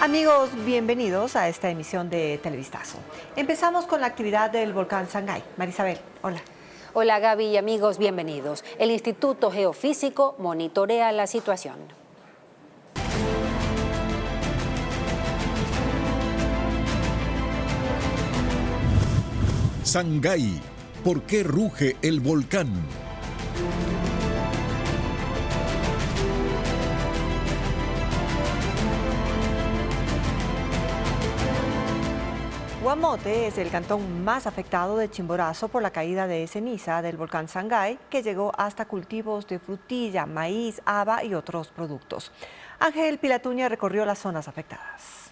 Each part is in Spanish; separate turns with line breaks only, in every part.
Amigos, bienvenidos a esta emisión de Televistazo. Empezamos con la actividad del volcán Sangay. Marisabel, hola.
Hola Gaby y amigos, bienvenidos. El Instituto Geofísico monitorea la situación.
Sangay, ¿por qué ruge el volcán?
Guamote es el cantón más afectado de Chimborazo por la caída de ceniza del volcán Sangay, que llegó hasta cultivos de frutilla, maíz, haba y otros productos. Ángel Pilatuña recorrió las zonas afectadas.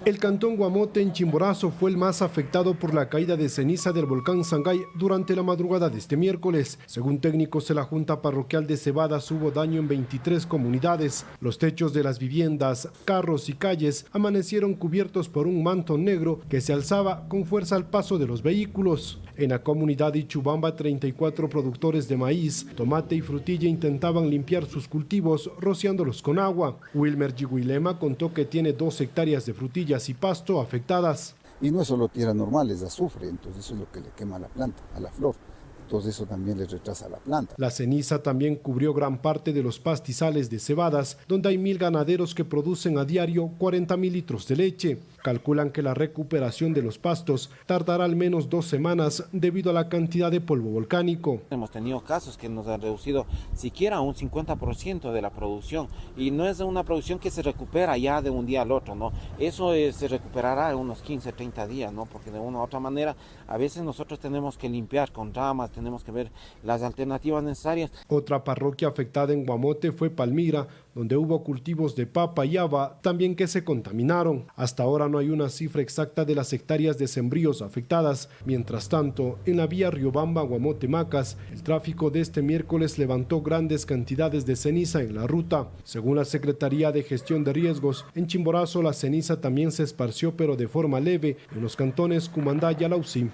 El cantón Guamote en Chimborazo fue el más afectado por la caída de ceniza del volcán Sangay durante la madrugada de este miércoles. Según técnicos de la Junta Parroquial de Cebadas, hubo daño en 23 comunidades. Los techos de las viviendas, carros y calles amanecieron cubiertos por un manto negro que se alzaba con fuerza al paso de los vehículos. En la comunidad de Ichubamba, 34 productores de maíz, tomate y frutilla intentaban limpiar sus cultivos rociándolos con agua. Wilmer Yiguilema contó que tiene 2 hectáreas de frutillas y pasto afectadas.
Y no es solo tierra normal, es azufre, entonces eso es lo que le quema a la planta, a la flor. Entonces eso también le retrasa a la planta. La ceniza también cubrió gran parte de los pastizales de Cebadas, donde hay 1000 ganaderos que producen a diario 40.000 litros de leche. Calculan que la recuperación de los pastos tardará al menos 2 semanas debido a la cantidad de polvo volcánico.
Hemos tenido casos que nos han reducido siquiera un 50% de la producción, y no es una producción que se recupera ya de un día al otro, ¿no? Eso se recuperará en unos 15, 30 días, ¿no? Porque de una u otra manera a veces nosotros tenemos que limpiar con ramas, tenemos que ver las alternativas necesarias.
Otra parroquia afectada en Guamote fue Palmira, donde hubo cultivos de papa y haba, también que se contaminaron. Hasta ahora no hay una cifra exacta de las hectáreas de sembríos afectadas. Mientras tanto, en la vía Riobamba-Guamote-Macas, el tráfico de este miércoles levantó grandes cantidades de ceniza en la ruta. Según la Secretaría de Gestión de Riesgos, en Chimborazo la ceniza también se esparció, pero de forma leve, en los cantones Cumandá y Alausí.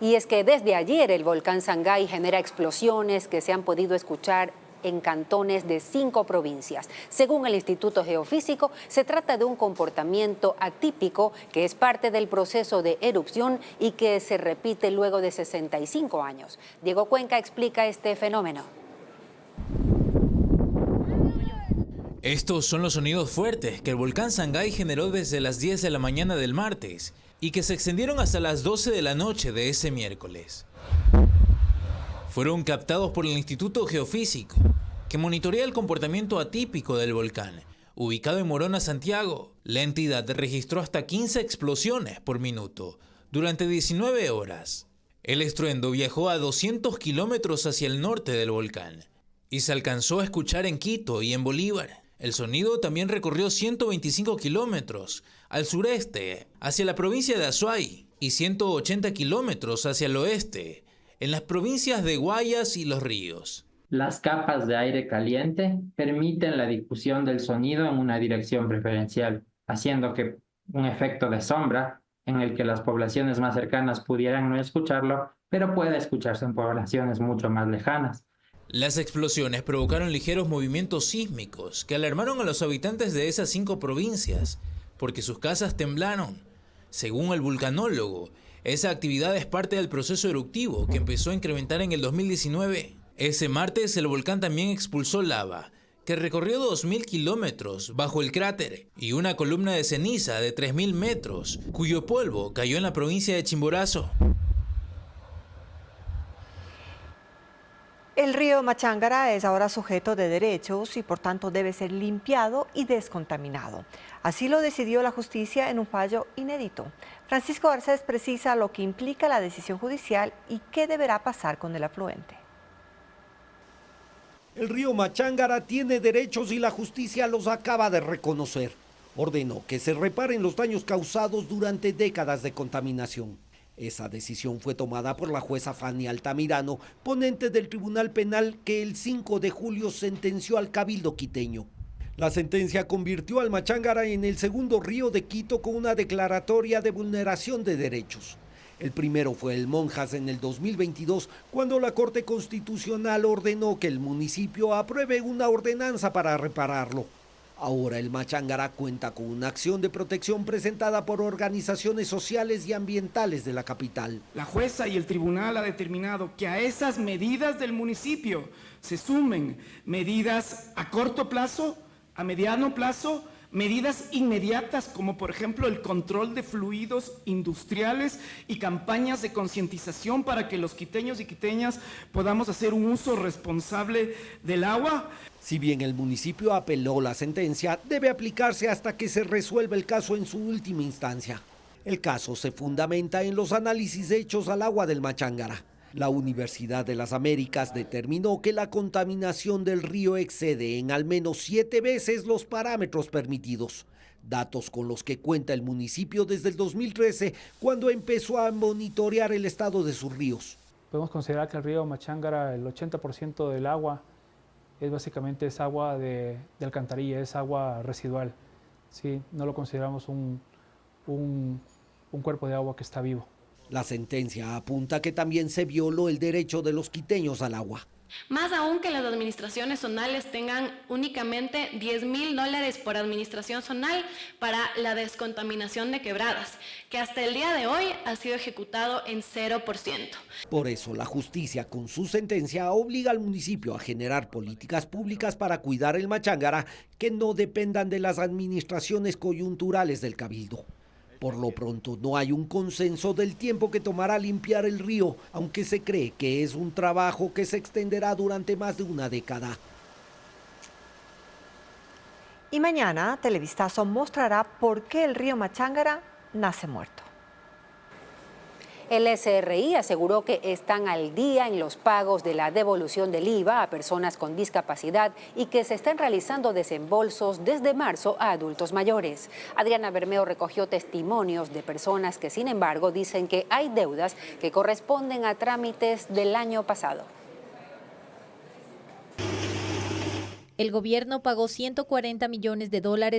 Y es que desde ayer el volcán Sangay genera explosiones que se han podido escuchar en cantones de 5 provincias. Según el Instituto Geofísico, se trata de un comportamiento atípico que es parte del proceso de erupción y que se repite luego de 65 años. Diego Cuenca explica este fenómeno.
Estos son los sonidos fuertes que el volcán Sangay generó desde las 10 de la mañana del martes y que se extendieron hasta las 12 de la noche de ese miércoles. Fueron captados por el Instituto Geofísico, que monitorea el comportamiento atípico del volcán. Ubicado en Morona, Santiago, la entidad registró hasta 15 explosiones por minuto durante 19 horas. El estruendo viajó a 200 kilómetros hacia el norte del volcán y se alcanzó a escuchar en Quito y en Bolívar. El sonido también recorrió 125 kilómetros al sureste, hacia la provincia de Azuay, y 180 kilómetros hacia el oeste, en las provincias de Guayas y Los Ríos.
Las capas de aire caliente permiten la difusión del sonido en una dirección preferencial, haciendo que un efecto de sombra, en el que las poblaciones más cercanas pudieran no escucharlo, pero puede escucharse en poblaciones mucho más lejanas.
Las explosiones provocaron ligeros movimientos sísmicos que alarmaron a los habitantes de esas 5 provincias, porque sus casas temblaron. Según el vulcanólogo, esa actividad es parte del proceso eruptivo que empezó a incrementar en el 2019. Ese martes el volcán también expulsó lava, que recorrió 2.000 kilómetros bajo el cráter, y una columna de ceniza de 3.000 metros, cuyo polvo cayó en la provincia de Chimborazo.
El río Machángara es ahora sujeto de derechos y por tanto debe ser limpiado y descontaminado. Así lo decidió la justicia en un fallo inédito. Francisco Garcés precisa lo que implica la decisión judicial y qué deberá pasar con el afluente.
El río Machángara tiene derechos y la justicia los acaba de reconocer. Ordenó que se reparen los daños causados durante décadas de contaminación. Esa decisión fue tomada por la jueza Fanny Altamirano, ponente del Tribunal Penal que el 5 de julio sentenció al Cabildo quiteño. La sentencia convirtió al Machángara en el segundo río de Quito con una declaratoria de vulneración de derechos. El primero fue el Monjas en el 2022, cuando la Corte Constitucional ordenó que el municipio apruebe una ordenanza para repararlo. Ahora el Machangará cuenta con una acción de protección presentada por organizaciones sociales y ambientales de la capital.
La jueza y el tribunal ha determinado que a esas medidas del municipio se sumen medidas a corto plazo, a mediano plazo, medidas inmediatas como por ejemplo el control de fluidos industriales y campañas de concientización para que los quiteños y quiteñas podamos hacer un uso responsable del agua.
Si bien el municipio apeló la sentencia, debe aplicarse hasta que se resuelva el caso en su última instancia. El caso se fundamenta en los análisis hechos al agua del Machangará. La Universidad de las Américas determinó que la contaminación del río excede en al menos 7 veces los parámetros permitidos, datos con los que cuenta el municipio desde el 2013, cuando empezó a monitorear el estado de sus ríos.
Podemos considerar que el río Machangará, el 80% del agua es básicamente agua de alcantarilla, es agua residual. Sí, no lo consideramos un cuerpo de agua que está vivo.
La sentencia apunta que también se violó el derecho de los quiteños al agua.
Más aún que las administraciones zonales tengan únicamente $10,000 por administración zonal para la descontaminación de quebradas, que hasta el día de hoy ha sido ejecutado en 0%.
Por eso la justicia con su sentencia obliga al municipio a generar políticas públicas para cuidar el Machangará que no dependan de las administraciones coyunturales del cabildo. Por lo pronto no hay un consenso del tiempo que tomará limpiar el río, aunque se cree que es un trabajo que se extenderá durante más de una década.
Y mañana Televistazo mostrará por qué el río Machangará nace muerto.
El SRI aseguró que están al día en los pagos de la devolución del IVA a personas con discapacidad y que se están realizando desembolsos desde marzo a adultos mayores. Adriana Bermeo recogió testimonios de personas que, sin embargo, dicen que hay deudas que corresponden a trámites del año pasado.
El gobierno pagó $140 millones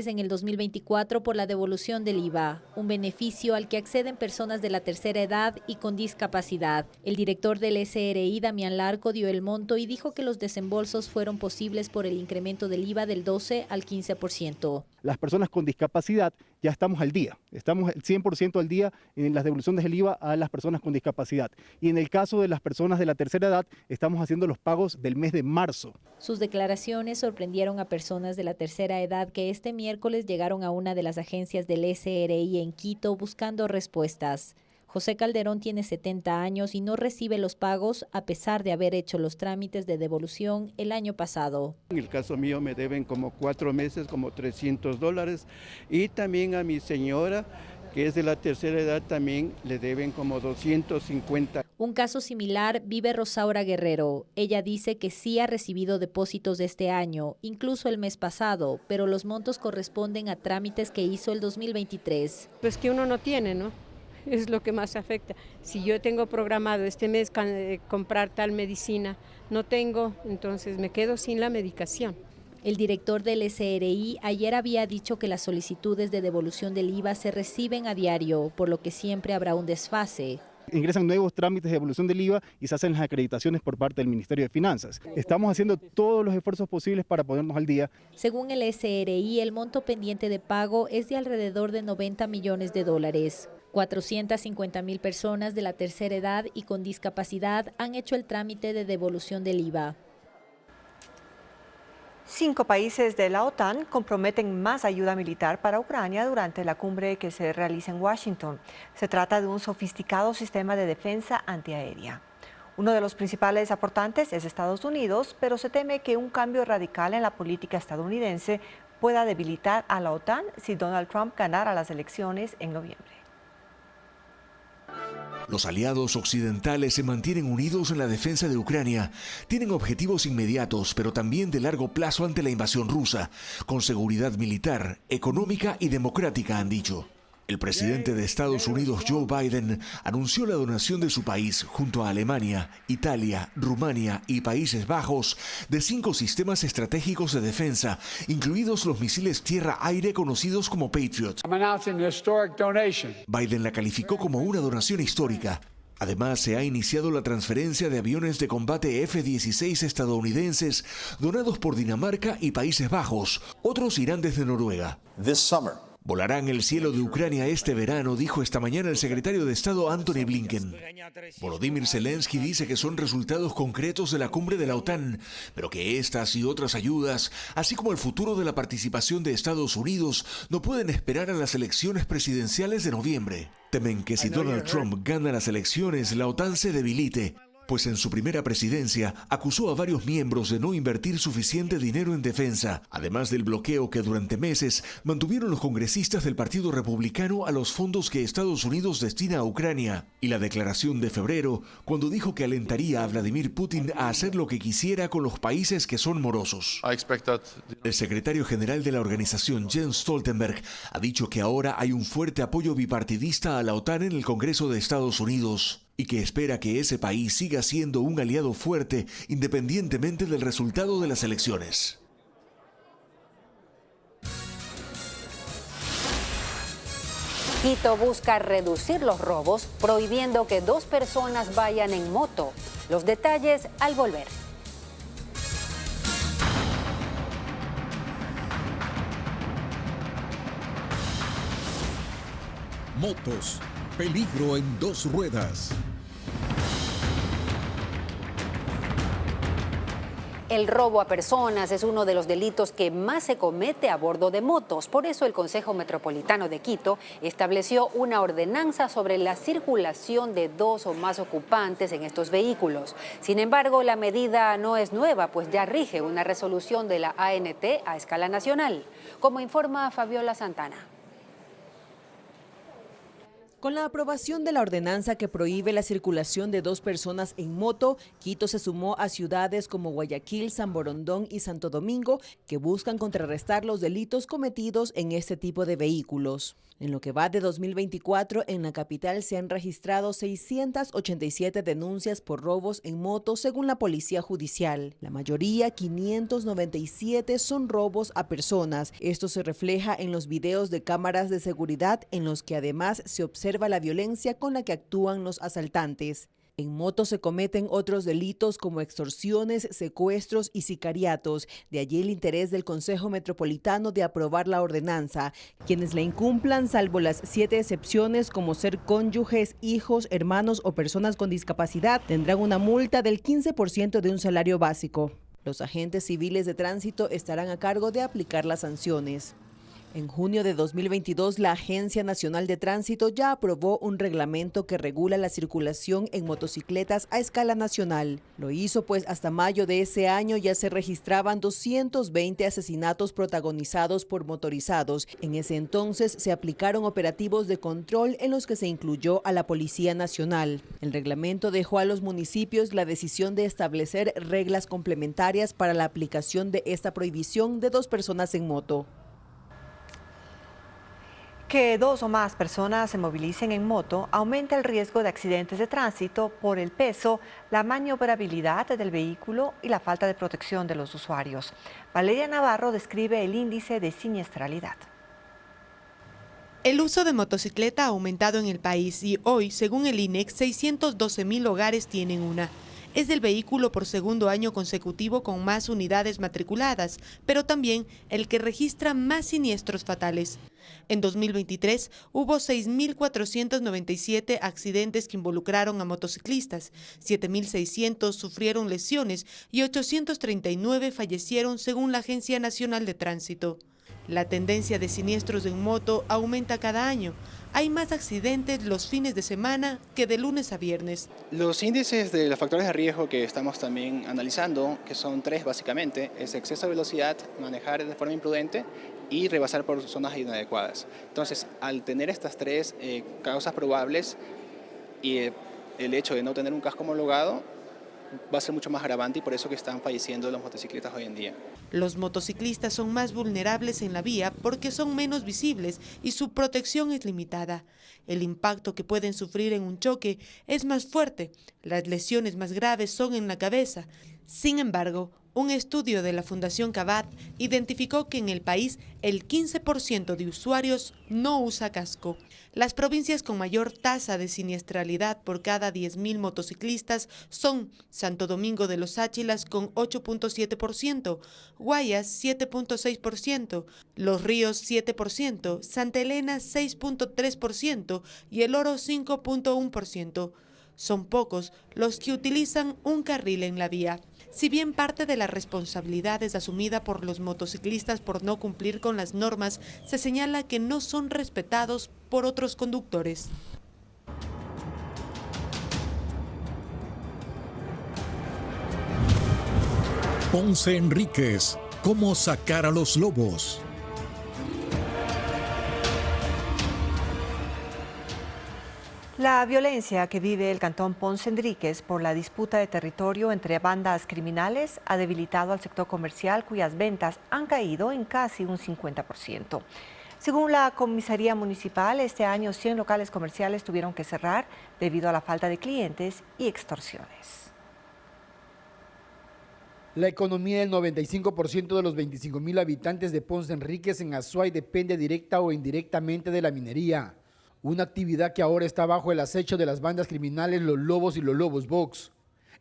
en el 2024 por la devolución del IVA, un beneficio al que acceden personas de la tercera edad y con discapacidad. El director del SRI, Damián Larco, dio el monto y dijo que los desembolsos fueron posibles por el incremento del IVA del 12 al 15%.
Las personas con discapacidad ya estamos al día, estamos el 100% al día en las devoluciones del IVA a las personas con discapacidad. Y en el caso de las personas de la tercera edad, estamos haciendo los pagos del mes de marzo.
Sus declaraciones sorprendieron a personas de la tercera edad que este miércoles llegaron a una de las agencias del SRI en Quito buscando respuestas. José Calderón tiene 70 años y no recibe los pagos a pesar de haber hecho los trámites de devolución el año pasado.
En el caso mío me deben como 4 meses, como $300, y también a mi señora, que es de la tercera edad, también le deben como 250.
Un caso similar vive Rosaura Guerrero. Ella dice que sí ha recibido depósitos de este año, incluso el mes pasado, pero los montos corresponden a trámites que hizo el 2023.
Pues que uno no tiene, ¿no? Es lo que más afecta. Si yo tengo programado este mes comprar tal medicina, no tengo, entonces me quedo sin la medicación.
El director del SRI ayer había dicho que las solicitudes de devolución del IVA se reciben a diario, por lo que siempre habrá un desfase.
Ingresan nuevos trámites de devolución del IVA y se hacen las acreditaciones por parte del Ministerio de Finanzas. Estamos haciendo todos los esfuerzos posibles para ponernos al día.
Según el SRI, el monto pendiente de pago es de alrededor de $90 millones. 450,000 personas de la tercera edad y con discapacidad han hecho el trámite de devolución del IVA.
5 países de la OTAN comprometen más ayuda militar para Ucrania durante la cumbre que se realiza en Washington. Se trata de un sofisticado sistema de defensa antiaérea. Uno de los principales aportantes es Estados Unidos, pero se teme que un cambio radical en la política estadounidense pueda debilitar a la OTAN si Donald Trump ganara las elecciones en noviembre.
Los aliados occidentales se mantienen unidos en la defensa de Ucrania. Tienen objetivos inmediatos, pero también de largo plazo ante la invasión rusa, con seguridad militar, económica y democrática, han dicho. El presidente de Estados Unidos, Joe Biden, anunció la donación de su país, junto a Alemania, Italia, Rumania y Países Bajos, de 5 sistemas estratégicos de defensa, incluidos los misiles tierra-aire conocidos como Patriot. Biden la calificó como una donación histórica. Además, se ha iniciado la transferencia de aviones de combate F-16 estadounidenses donados por Dinamarca y Países Bajos. Otros irán desde Noruega. Volarán el cielo de Ucrania este verano, dijo esta mañana el secretario de Estado Antony Blinken. Volodymyr Zelensky dice que son resultados concretos de la cumbre de la OTAN, pero que estas y otras ayudas, así como el futuro de la participación de Estados Unidos, no pueden esperar a las elecciones presidenciales de noviembre. Temen que si Donald Trump gana las elecciones, la OTAN se debilite, pues en su primera presidencia acusó a varios miembros de no invertir suficiente dinero en defensa, además del bloqueo que durante meses mantuvieron los congresistas del Partido Republicano a los fondos que Estados Unidos destina a Ucrania, y la declaración de febrero, cuando dijo que alentaría a Vladimir Putin a hacer lo que quisiera con los países que son morosos. El secretario general de la organización, Jens Stoltenberg, ha dicho que ahora hay un fuerte apoyo bipartidista a la OTAN en el Congreso de Estados Unidos, y que espera que ese país siga siendo un aliado fuerte independientemente del resultado de las elecciones.
Quito busca reducir los robos, prohibiendo que 2 personas vayan en moto. Los detalles al volver.
Motos, peligro en 2 ruedas.
El robo a personas es uno de los delitos que más se comete a bordo de motos. Por eso el Consejo Metropolitano de Quito estableció una ordenanza sobre la circulación de 2 o más ocupantes en estos vehículos. Sin embargo, la medida no es nueva, pues ya rige una resolución de la ANT a escala nacional, como informa Fabiola Santana.
Con la aprobación de la ordenanza que prohíbe la circulación de 2 personas en moto, Quito se sumó a ciudades como Guayaquil, San Borondón y Santo Domingo, que buscan contrarrestar los delitos cometidos en este tipo de vehículos. En lo que va de 2024, en la capital se han registrado 687 denuncias por robos en moto según la Policía Judicial. La mayoría, 597, son robos a personas. Esto se refleja en los videos de cámaras de seguridad en los que además se observa la violencia con la que actúan los asaltantes. En moto se cometen otros delitos como extorsiones, secuestros y sicariatos. De allí el interés del Consejo Metropolitano de aprobar la ordenanza. Quienes la incumplan, salvo las 7 excepciones como ser cónyuges, hijos, hermanos o personas con discapacidad, tendrán una multa del 15% de un salario básico. Los agentes civiles de tránsito estarán a cargo de aplicar las sanciones. En junio de 2022, la Agencia Nacional de Tránsito ya aprobó un reglamento que regula la circulación en motocicletas a escala nacional. Lo hizo pues hasta mayo de ese año ya se registraban 220 asesinatos protagonizados por motorizados. En ese entonces se aplicaron operativos de control en los que se incluyó a la Policía Nacional. El reglamento dejó a los municipios la decisión de establecer reglas complementarias para la aplicación de esta prohibición de 2 personas en moto.
Que 2 o más personas se movilicen en moto aumenta el riesgo de accidentes de tránsito por el peso, la maniobrabilidad del vehículo y la falta de protección de los usuarios. Valeria Navarro describe el índice de siniestralidad.
El uso de motocicleta ha aumentado en el país y hoy, según el INEC, 612,000 hogares tienen una. Es el vehículo por segundo año consecutivo con más unidades matriculadas, pero también el que registra más siniestros fatales. En 2023 hubo 6.497 accidentes que involucraron a motociclistas, 7.600 sufrieron lesiones y 839 fallecieron según la Agencia Nacional de Tránsito. La tendencia de siniestros en moto aumenta cada año. Hay más accidentes los fines de semana que de lunes a viernes.
Los índices de los factores de riesgo que estamos también analizando, que son 3 básicamente, es exceso de velocidad, manejar de forma imprudente y rebasar por zonas inadecuadas. Entonces, al tener estas 3 causas probables y el hecho de no tener un casco homologado, va a ser mucho más agravante y por eso que están falleciendo los motociclistas hoy en día.
Los motociclistas son más vulnerables en la vía porque son menos visibles y su protección es limitada. El impacto que pueden sufrir en un choque es más fuerte. Las lesiones más graves son en la cabeza. Sin embargo, Un estudio de la Fundación Cabat identificó que en el país el 15% de usuarios no usa casco. Las provincias con mayor tasa de siniestralidad por cada 10.000 motociclistas son Santo Domingo de los Áchilas con 8.7%, Guayas 7.6%, Los Ríos 7%, Santa Elena 6.3% y El Oro 5.1%. Son pocos los que utilizan un carril en la vía. Si bien parte de la responsabilidad es asumida por los motociclistas por no cumplir con las normas, se señala que no son respetados por otros conductores.
Ponce Enríquez, ¿cómo sacar a los lobos?
La violencia que vive el cantón Ponce Enríquez por la disputa de territorio entre bandas criminales ha debilitado al sector comercial, cuyas ventas han caído en casi un 50%. Según la comisaría municipal, este año 100 locales comerciales tuvieron que cerrar debido a la falta de clientes y extorsiones.
La economía del 95% de los 25.000 habitantes de Ponce Enríquez en Azuay depende directa o indirectamente de la minería. Una actividad que ahora está bajo el acecho de las bandas criminales Los Lobos y Los Lobos Box.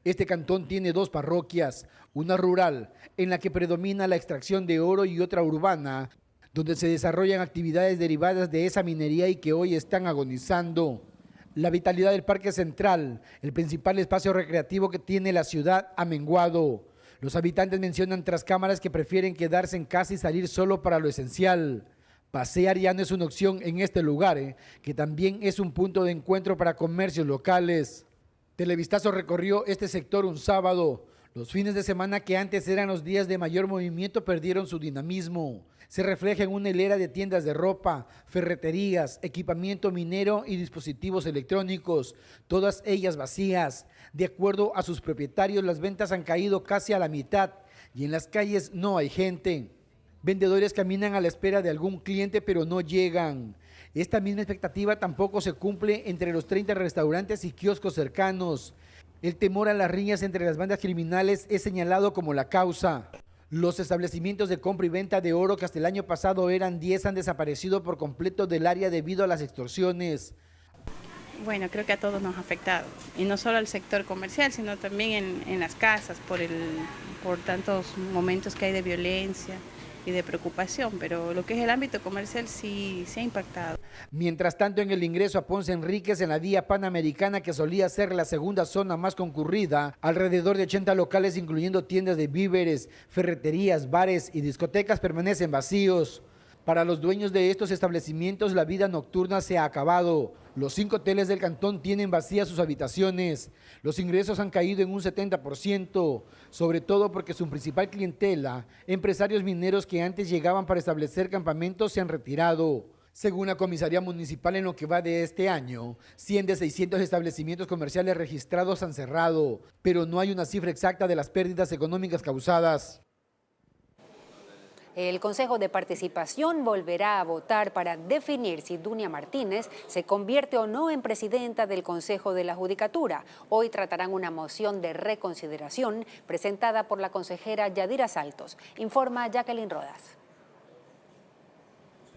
Este cantón tiene dos parroquias, una rural, en la que predomina la extracción de oro, y otra urbana, donde se desarrollan actividades derivadas de esa minería y que hoy están agonizando. La vitalidad del Parque Central, el principal espacio recreativo que tiene la ciudad, ha menguado. Los habitantes mencionan tras cámaras que prefieren quedarse en casa y salir solo para lo esencial. Pasear ya no es una opción en este lugar, que también es un punto de encuentro para comercios locales. Televistazo recorrió este sector un sábado. Los fines de semana, que antes eran los días de mayor movimiento, perdieron su dinamismo. Se refleja en una hilera de tiendas de ropa, ferreterías, equipamiento minero y dispositivos electrónicos, todas ellas vacías. De acuerdo a sus propietarios, las ventas han caído casi a la mitad y en las calles no hay gente. Vendedores caminan a la espera de algún cliente, pero no llegan. Esta misma expectativa tampoco se cumple entre los 30 restaurantes y kioscos cercanos. El temor a las riñas entre las bandas criminales es señalado como la causa. Los establecimientos de compra y venta de oro, que hasta el año pasado eran 10, han desaparecido por completo del área debido a las extorsiones.
Bueno, creo que a todos nos ha afectado, y no solo al sector comercial, sino también en las casas, por tantos momentos que hay de violencia y de preocupación, pero lo que es el ámbito comercial sí se ha impactado.
Mientras tanto, en el ingreso a Ponce Enríquez, en la vía Panamericana, que solía ser la segunda zona más concurrida, alrededor de 80 locales, incluyendo tiendas de víveres, ferreterías, bares y discotecas, permanecen vacíos. Para los dueños de estos establecimientos, la vida nocturna se ha acabado. Los 5 hoteles del cantón tienen vacías sus habitaciones. Los ingresos han caído en un 70%, sobre todo porque su principal clientela, empresarios mineros que antes llegaban para establecer campamentos, se han retirado. Según la comisaría municipal, en lo que va de este año, 100 de 600 establecimientos comerciales registrados han cerrado, pero no hay una cifra exacta de las pérdidas económicas causadas.
El Consejo de Participación volverá a votar para definir si Dunia Martínez se convierte o no en presidenta del Consejo de la Judicatura. Hoy tratarán una moción de reconsideración presentada por la consejera Yadira Saltos. Informa Jacqueline Rodas.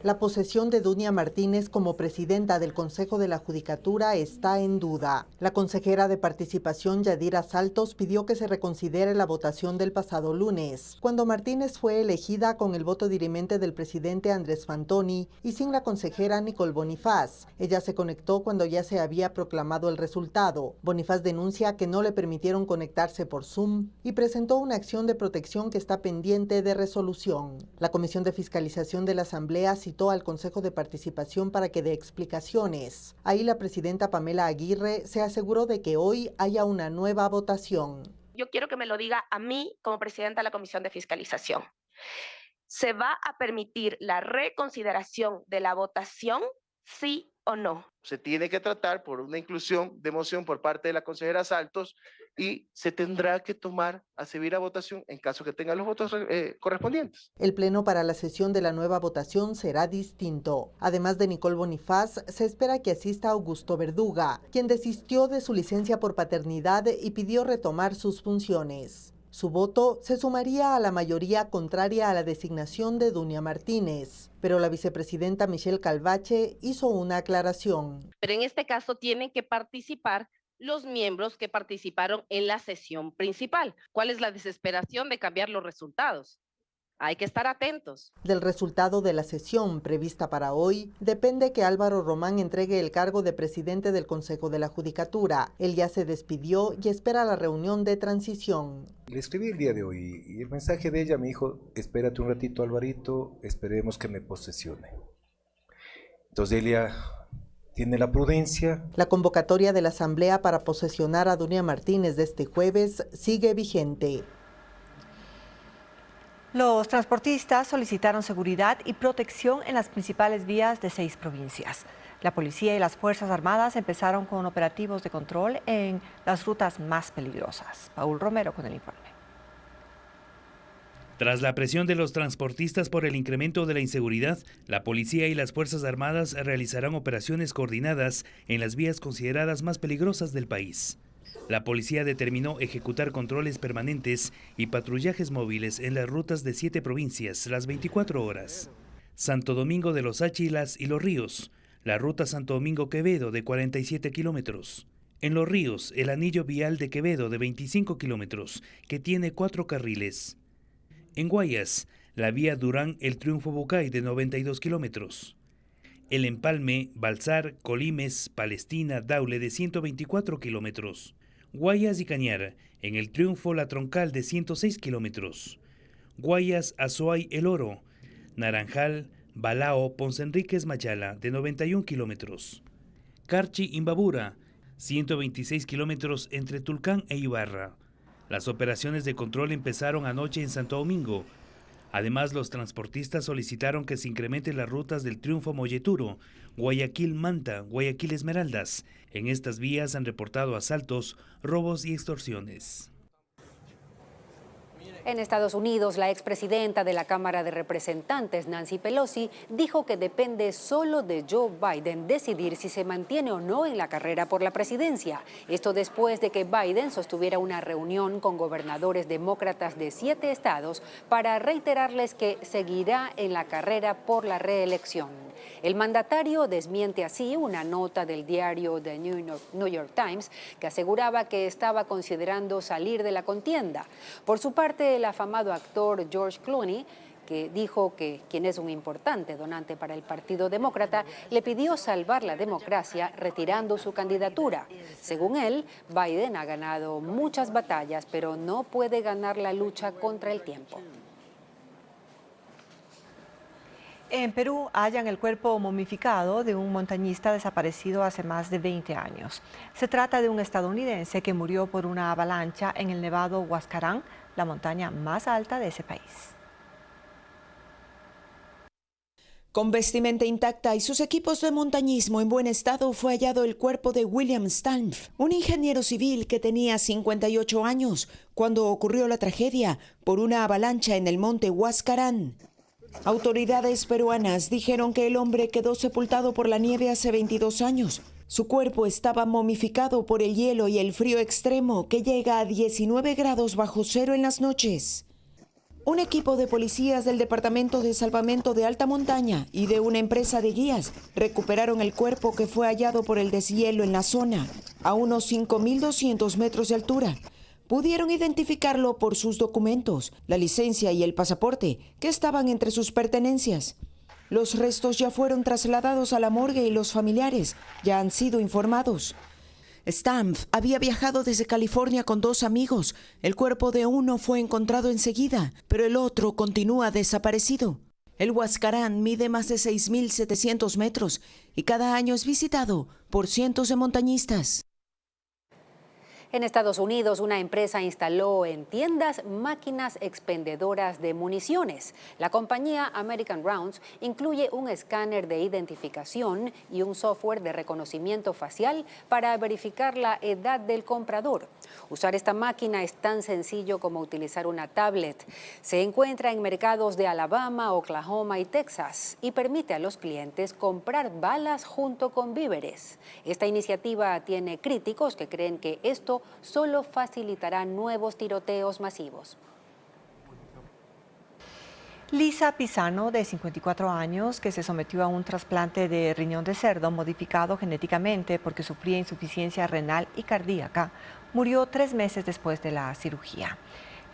La posesión de Dunia Martínez como presidenta del Consejo de la Judicatura está en duda. La consejera de Participación, Yadira Saltos, pidió que se reconsidere la votación del pasado lunes, cuando Martínez fue elegida con el voto dirimente del presidente Andrés Fantoni y sin la consejera Nicole Bonifaz. Ella se conectó cuando ya se había proclamado el resultado. Bonifaz denuncia que no le permitieron conectarse por Zoom y presentó una acción de protección que está pendiente de resolución. La Comisión de Fiscalización de la Asamblea citó al Consejo de Participación para que dé explicaciones. Ahí la presidenta Pamela Aguirre se aseguró de que hoy haya una nueva votación.
Yo quiero que me lo diga a mí como presidenta de la Comisión de Fiscalización. ¿Se va a permitir la reconsideración de la votación, sí o no?
Se tiene que tratar por una inclusión de moción por parte de la consejera Saltos y se tendrá que tomar a servir a votación en caso que tenga los votos correspondientes.
El pleno para la sesión de la nueva votación será distinto. Además de Nicole Bonifaz, se espera que asista Augusto Verduga, quien desistió de su licencia por paternidad y pidió retomar sus funciones. Su voto se sumaría a la mayoría contraria a la designación de Dunia Martínez, pero la vicepresidenta Michelle Calvache hizo una aclaración.
Pero en este caso tienen que participar los miembros que participaron en la sesión principal. ¿Cuál es la desesperación de cambiar los resultados? Hay que estar atentos.
Del resultado de la sesión prevista para hoy, depende que Álvaro Román entregue el cargo de presidente del Consejo de la Judicatura. Él ya se despidió y espera la reunión de transición.
Le escribí el día de hoy y el mensaje de ella me dijo: espérate un ratito, Alvarito, esperemos que me posesione. Entonces ella tiene la prudencia.
La convocatoria de la Asamblea para posesionar a Dunia Martínez de este jueves sigue vigente.
Los transportistas solicitaron seguridad y protección en las principales vías de 6 provincias. La policía y las Fuerzas Armadas empezaron con operativos de control en las rutas más peligrosas. Paul Romero con el informe.
Tras la presión de los transportistas por el incremento de la inseguridad, la policía y las Fuerzas Armadas realizarán operaciones coordinadas en las vías consideradas más peligrosas del país. La policía determinó ejecutar controles permanentes y patrullajes móviles en las rutas de 7 provincias las 24 horas. Santo Domingo de los Áchilas y Los Ríos, la ruta Santo Domingo-Quevedo de 47 kilómetros. En Los Ríos, el anillo vial de Quevedo de 25 kilómetros, que tiene 4 carriles. En Guayas, la vía Durán-El Triunfo-Bucay de 92 kilómetros. El empalme Balsar-Colimes, Palestina-Daule de 124 kilómetros. Guayas y Cañar, en El Triunfo La Troncal de 106 kilómetros. Guayas, Azuay, El Oro, Naranjal, Balao, Ponce Enríquez, Machala de 91 kilómetros. Carchi, Imbabura, 126 kilómetros entre Tulcán e Ibarra. Las operaciones de control empezaron anoche en Santo Domingo. Además, los transportistas solicitaron que se incrementen las rutas del Triunfo Molleturo, Guayaquil-Manta, Guayaquil-Esmeraldas. En estas vías han reportado asaltos, robos y extorsiones.
En Estados Unidos, la expresidenta de la Cámara de Representantes, Nancy Pelosi, dijo que depende solo de Joe Biden decidir si se mantiene o no en la carrera por la presidencia. Esto después de que Biden sostuviera una reunión con gobernadores demócratas de 7 estados para reiterarles que seguirá en la carrera por la reelección. El mandatario desmiente así una nota del diario The New York Times que aseguraba que estaba considerando salir de la contienda. Por su parte, el afamado actor George Clooney, que dijo que quien es un importante donante para el Partido Demócrata, le pidió salvar la democracia retirando su candidatura. Según él, Biden ha ganado muchas batallas, pero no puede ganar la lucha contra el tiempo.
En Perú hallan el cuerpo momificado de un montañista desaparecido hace más de 20 años. Se trata de un estadounidense que murió por una avalancha en el nevado Huascarán, la montaña más alta de ese país.
Con vestimenta intacta y sus equipos de montañismo en buen estado, fue hallado el cuerpo de William Stanf, un ingeniero civil que tenía 58 años cuando ocurrió la tragedia por una avalancha en el monte Huascarán. Autoridades peruanas dijeron que el hombre quedó sepultado por la nieve hace 22 años. Su cuerpo estaba momificado por el hielo y el frío extremo que llega a 19 grados bajo cero en las noches. Un equipo de policías del Departamento de Salvamento de Alta Montaña y de una empresa de guías recuperaron el cuerpo que fue hallado por el deshielo en la zona, a unos 5.200 metros de altura. Pudieron identificarlo por sus documentos, la licencia y el pasaporte, que estaban entre sus pertenencias. Los restos ya fueron trasladados a la morgue y los familiares ya han sido informados. Stanf había viajado desde California con 2 amigos. El cuerpo de uno fue encontrado enseguida, pero el otro continúa desaparecido. El Huascarán mide más de 6.700 metros y cada año es visitado por cientos de montañistas.
En Estados Unidos, una empresa instaló en tiendas máquinas expendedoras de municiones. La compañía American Rounds incluye un escáner de identificación y un software de reconocimiento facial para verificar la edad del comprador. Usar esta máquina es tan sencillo como utilizar una tablet. Se encuentra en mercados de Alabama, Oklahoma y Texas y permite a los clientes comprar balas junto con víveres. Esta iniciativa tiene críticos que creen que esto solo facilitará nuevos tiroteos masivos.
Lisa Pisano, de 54 años, que se sometió a un trasplante de riñón de cerdo modificado genéticamente porque sufría insuficiencia renal y cardíaca, murió 3 meses después de la cirugía.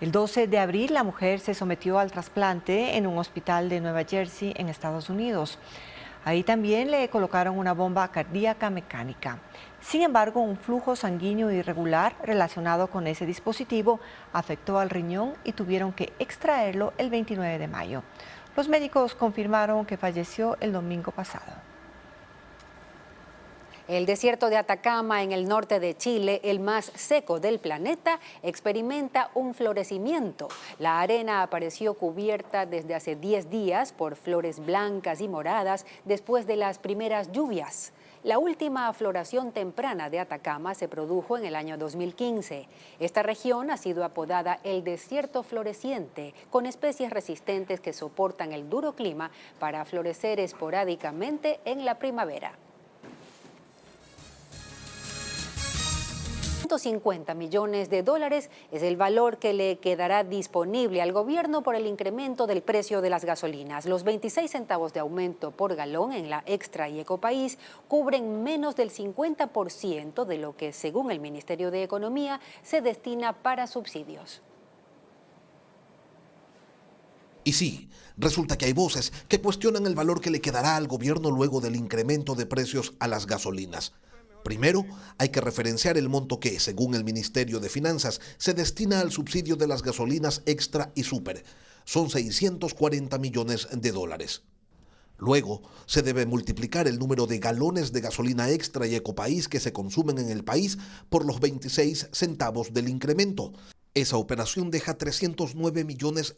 El 12 de abril, la mujer se sometió al trasplante en un hospital de Nueva Jersey, en Estados Unidos. Ahí también le colocaron una bomba cardíaca mecánica. Sin embargo, un flujo sanguíneo irregular relacionado con ese dispositivo afectó al riñón y tuvieron que extraerlo el 29 de mayo. Los médicos confirmaron que falleció el domingo pasado.
El desierto de Atacama, en el norte de Chile, el más seco del planeta, experimenta un florecimiento. La arena apareció cubierta desde hace 10 días por flores blancas y moradas después de las primeras lluvias. La última floración temprana de Atacama se produjo en el año 2015. Esta región ha sido apodada el desierto floreciente, con especies resistentes que soportan el duro clima para florecer esporádicamente en la primavera. $150 millones es el valor que le quedará disponible al gobierno por el incremento del precio de las gasolinas. Los 26 centavos de aumento por galón en la Extra y Ecopaís cubren menos del 50% de lo que, según el Ministerio de Economía, se destina para subsidios.
Y sí, resulta que hay voces que cuestionan el valor que le quedará al gobierno luego del incremento de precios a las gasolinas. Primero, hay que referenciar el monto que, según el Ministerio de Finanzas, se destina al subsidio de las gasolinas Extra y Super. Son $640 millones. Luego, se debe multiplicar el número de galones de gasolina Extra y Ecopaís que se consumen en el país por los 26 centavos del incremento. Esa operación deja $309 millones.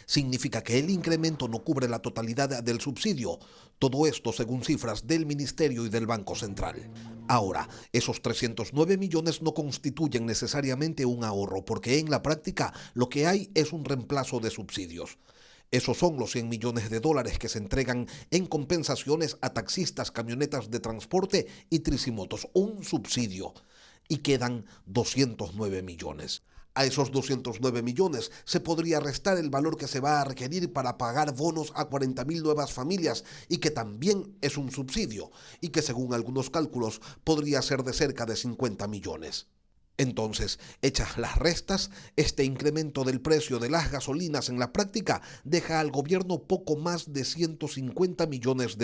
Significa que el incremento no cubre la totalidad del subsidio. Todo esto según cifras del Ministerio y del Banco Central. Ahora, esos 309 millones no constituyen necesariamente un ahorro, porque en la práctica lo que hay es un reemplazo de subsidios. Esos son los $100 millones que se entregan en compensaciones a taxistas, camionetas de transporte y tricimotos, un subsidio. Y quedan 209 millones. A esos 209 millones se podría restar el valor que se va a requerir para pagar bonos a 40.000 nuevas familias y que también es un subsidio y que según algunos cálculos podría ser de cerca de 50 millones. Entonces, hechas las restas, este incremento del precio de las gasolinas en la práctica deja al gobierno poco más de $150 millones.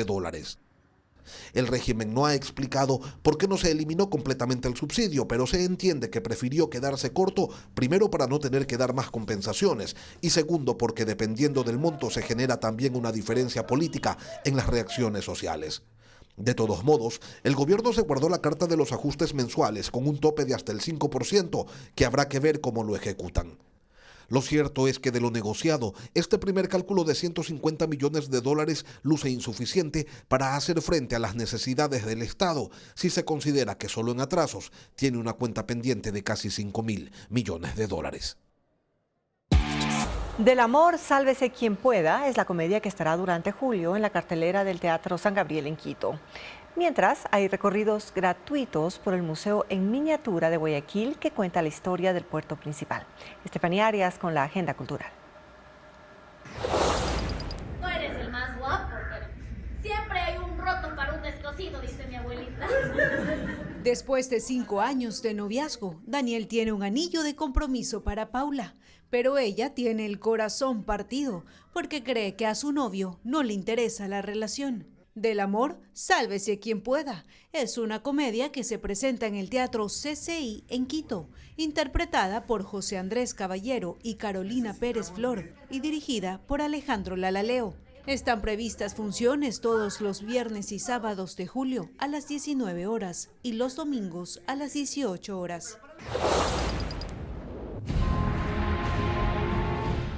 El régimen no ha explicado por qué no se eliminó completamente el subsidio, pero se entiende que prefirió quedarse corto, primero para no tener que dar más compensaciones y segundo porque dependiendo del monto se genera también una diferencia política en las reacciones sociales. De todos modos, el gobierno se guardó la carta de los ajustes mensuales con un tope de hasta el 5% que habrá que ver cómo lo ejecutan. Lo cierto es que de lo negociado, este primer cálculo de $150 millones luce insuficiente para hacer frente a las necesidades del Estado, si se considera que solo en atrasos tiene una cuenta pendiente de casi $5.000 millones.
Del amor, sálvese quien pueda, es la comedia que estará durante julio en la cartelera del Teatro San Gabriel en Quito. Mientras, hay recorridos gratuitos por el Museo en Miniatura de Guayaquil que cuenta la historia del puerto principal. Estefanía Arias con la agenda cultural.
No eres el más guapo, pero siempre hay un roto para un descosido, dice mi abuelita.
Después de 5 años de noviazgo, Daniel tiene un anillo de compromiso para Paula, pero ella tiene el corazón partido porque cree que a su novio no le interesa la relación. Del amor, sálvese quien pueda. Es una comedia que se presenta en el Teatro CCI en Quito, interpretada por José Andrés Caballero y Carolina Pérez Flor y dirigida por Alejandro Lalaleo. Están previstas funciones todos los viernes y sábados de julio a las 19 horas y los domingos a las 18 horas.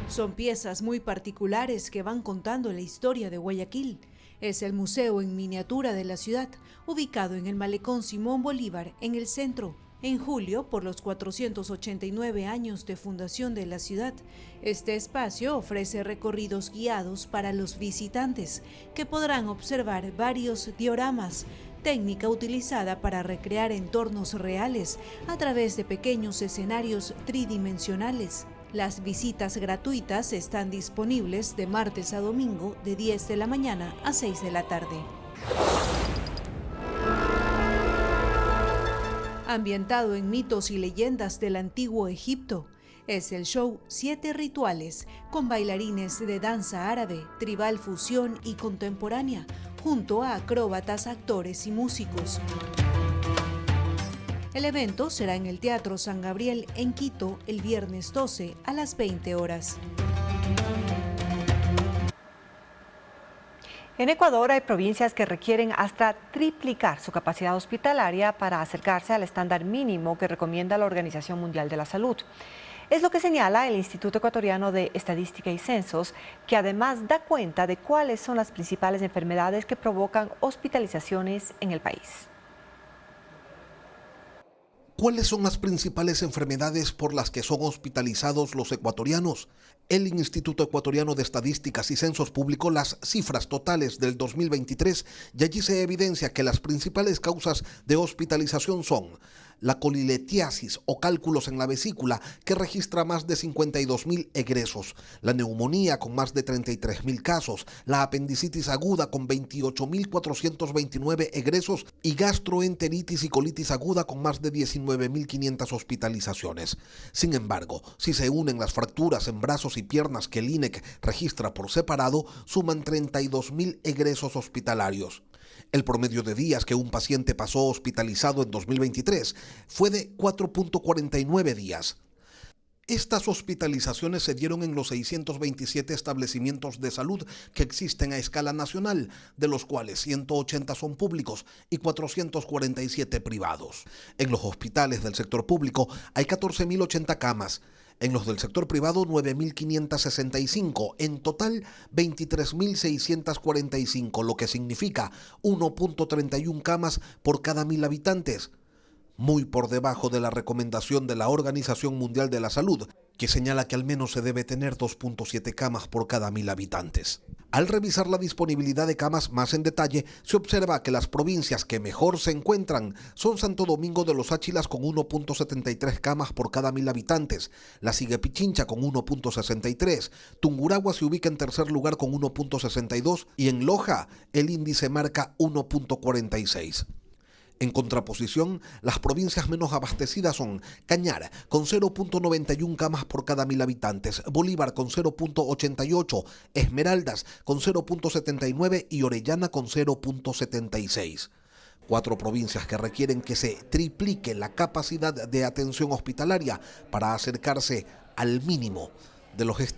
Son piezas muy particulares que van contando la historia de Guayaquil. Es el museo en miniatura de la ciudad, ubicado en el Malecón Simón Bolívar, en el centro. En julio, por los 489 años de fundación de la ciudad, este espacio ofrece recorridos guiados para los visitantes, que podrán observar varios dioramas, técnica utilizada para recrear entornos reales a través de pequeños escenarios tridimensionales. Las visitas gratuitas están disponibles de martes a domingo de 10 de la mañana a 6 de la tarde. Ambientado en mitos y leyendas del antiguo Egipto, es el show 7 Rituales, con bailarines de danza árabe, tribal, fusión y contemporánea, junto a acróbatas, actores y músicos. El evento será en el Teatro San Gabriel en Quito el viernes 12 a las 20 horas.
En Ecuador hay provincias que requieren hasta triplicar su capacidad hospitalaria para acercarse al estándar mínimo que recomienda la Organización Mundial de la Salud. Es lo que señala el Instituto Ecuatoriano de Estadística y Censos, que además da cuenta de cuáles son las principales enfermedades que provocan hospitalizaciones en el país.
¿Cuáles son las principales enfermedades por las que son hospitalizados los ecuatorianos? El Instituto Ecuatoriano de Estadísticas y Censos publicó las cifras totales del 2023 y allí se evidencia que las principales causas de hospitalización son la coliletiasis o cálculos en la vesícula, que registra más de 52.000 egresos, la neumonía con más de 33.000 casos, la apendicitis aguda con 28.429 egresos y gastroenteritis y colitis aguda con más de 19.500 hospitalizaciones. Sin embargo, si se unen las fracturas en brazos y piernas que el INEC registra por separado, suman 32.000 egresos hospitalarios. El promedio de días que un paciente pasó hospitalizado en 2023 fue de 4.49 días. Estas hospitalizaciones se dieron en los 627 establecimientos de salud que existen a escala nacional, de los cuales 180 son públicos y 447 privados. En los hospitales del sector público hay 14.080 camas. En los del sector privado, 9.565, en total 23.645, lo que significa 1.31 camas por cada 1.000 habitantes, muy por debajo de la recomendación de la Organización Mundial de la Salud, que señala que al menos se debe tener 2.7 camas por cada 1.000 habitantes. Al revisar la disponibilidad de camas más en detalle, se observa que las provincias que mejor se encuentran son Santo Domingo de los Áchilas con 1.73 camas por cada 1.000 habitantes, la sigue Pichincha con 1.63, Tungurahua se ubica en tercer lugar con 1.62 y en Loja el índice marca 1.46. En contraposición, las provincias menos abastecidas son Cañar, con 0.91 camas por cada 1.000 habitantes, Bolívar con 0.88, Esmeraldas con 0.79 y Orellana con 0.76. 4 provincias que requieren que se triplique la capacidad de atención hospitalaria para acercarse al mínimo de los estándares